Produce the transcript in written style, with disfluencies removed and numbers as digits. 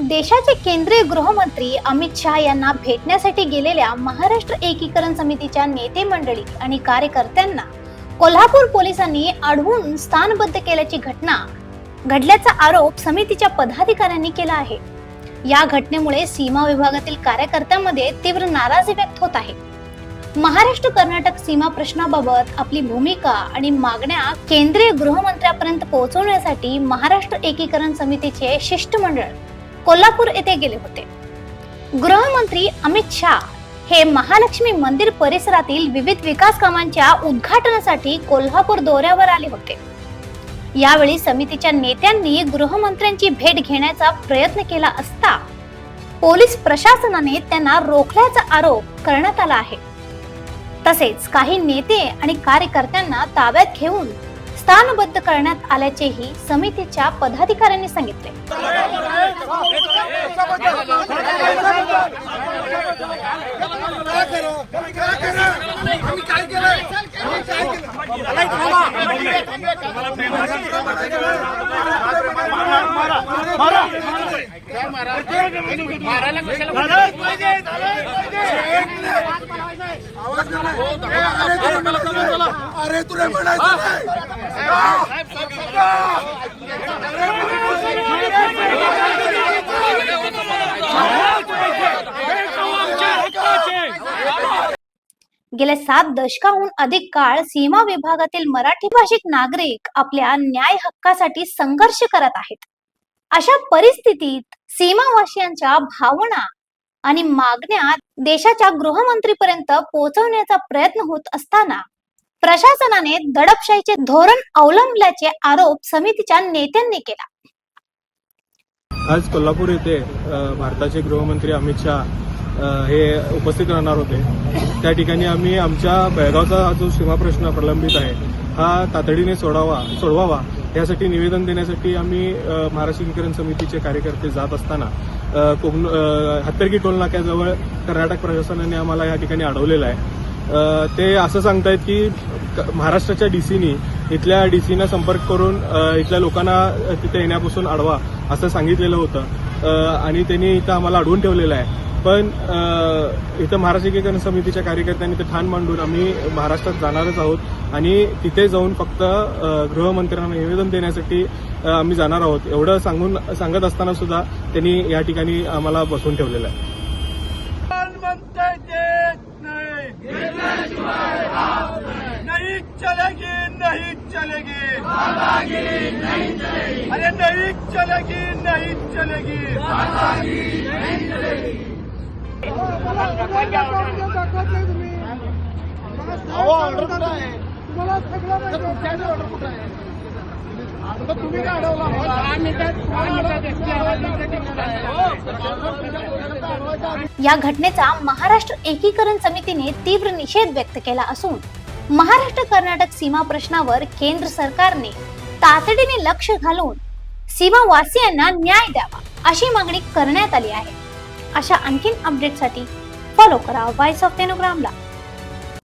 देशाचे केंद्रीय गृहमंत्री अमित शहा यांना भेटण्यासाठी गेलेल्या महाराष्ट्र एकीकरण समितीच्या नेते मंडळी आणि कार्यकर्त्यांना कोल्हापूर पोलिसांनी अडवून स्थानबद्ध केल्याची घटना घडल्याचा आरोप समितीच्या पदाधिकाऱ्यांनी केला आहे। या घटनेमुळे सीमा विभागातील कार्यकर्त्यांमध्ये तीव्र नाराजी व्यक्त होत आहे। महाराष्ट्र कर्नाटक सीमा प्रश्नाबाबत आपली भूमिका आणि मागण्या केंद्रीय गृहमंत्र्यांपर्यंत पोहोचवण्यासाठी महाराष्ट्र एकीकरण समितीचे शिष्टमंडळ कोल्हापूर येथे गेले होते। गृहमंत्री अमित शहा हे महालक्ष्मी मंदिर परिसरातील विविध विकास कामांच्या उद्घाटनासाठी कोल्हापूर दौऱ्यावर आले होते। यावेळी समितीच्या नेत्यांनी गृहमंत्र्यांची भेट घेण्याचा प्रयत्न केला असता पोलीस प्रशासनाने त्यांना रोखल्याचा आरोप करण्यात आला आहे। तसेच काही नेते आणि कार्यकर्त्यांना ताब्यात घेऊन स्थानबद्ध करण्यात आल्याचेही समितीच्या पदाधिकाऱ्यांनी सांगितले। अरे तुला म्हणायचं गेल्या 7 दशकाहून अधिक काळ सीमा विभागातील मराठी भाषिक नागरिक आपल्या न्याय हक्कासाठी संघर्ष करत आहेत। अशा परिस्थितीत सीमावासियांच्या भावना आणि मागण्या देशाच्या गृहमंत्रीपर्यंत पोहोचवण्याचा प्रयत्न होत असताना प्रशासनाने दडपशाहीचे धोरण अवलंबल्याचे आरोप समितीच्या नेत्यांनी केला। आज कोल्हापूर येथे भारताचे गृहमंत्री अमित शहा हे उपस्थित राहणार होते। त्या ठिकाणी आम्ही आमच्या बेळगावचा जो सीमा प्रश्न प्रलंबित आहे हा तातडीने सोडवावा यासाठी निवेदन देण्यासाठी आम्ही महाराष्ट्र एकीकरण समितीचे कार्यकर्ते जात असताना हत्तरगी टोल नाक्याजवळ कर्नाटक प्रशासनाने आम्हाला या ठिकाणी अडवलेलं आहे। ते असं सांगतायत की महाराष्ट्राच्या डीसीनी इथल्या डीसीना संपर्क करून इथल्या लोकांना तिथे येण्यापासून अडवा असं सांगितलेलं होतं आणि त्यांनी इथं आम्हाला अडवून ठेवलेलं आहे। पण इथं महाराष्ट्र एकीकरण समितीच्या कार्यकर्त्यांनी ते ठाण मांडून आम्ही महाराष्ट्रात जाणारच आहोत आणि तिथे जाऊन फक्त गृहमंत्र्यांना निवेदन देण्यासाठी आम्ही जाणार आहोत एवढं सांगत असताना सुद्धा त्यांनी या ठिकाणी आम्हाला बसवून ठेवलेलं आहे। नहीं चलेगी, नहीं चलेगी, अरे नहीं चलेगी, नहीं चलेगी, नहीं चलेगी। ऑर्डर कुठं आहे? तुम्हाला सगळं ऑर्डर कुठं आहे? आता तुम्ही काय अडवला? या घटनेचा महाराष्ट्र एकीकरण समितीने तीव्र निषेध व्यक्त केला असून महाराष्ट्र कर्नाटक सीमा प्रश्नावर केंद्र सरकारने तातडीने लक्ष घालून सीमावासियांना न्याय द्यावा अशी मागणी करण्यात आली आहे। अशा आणखीन अपडेटसाठी फॉलो करा व्हॉइस ऑफ तेनुग्रामला।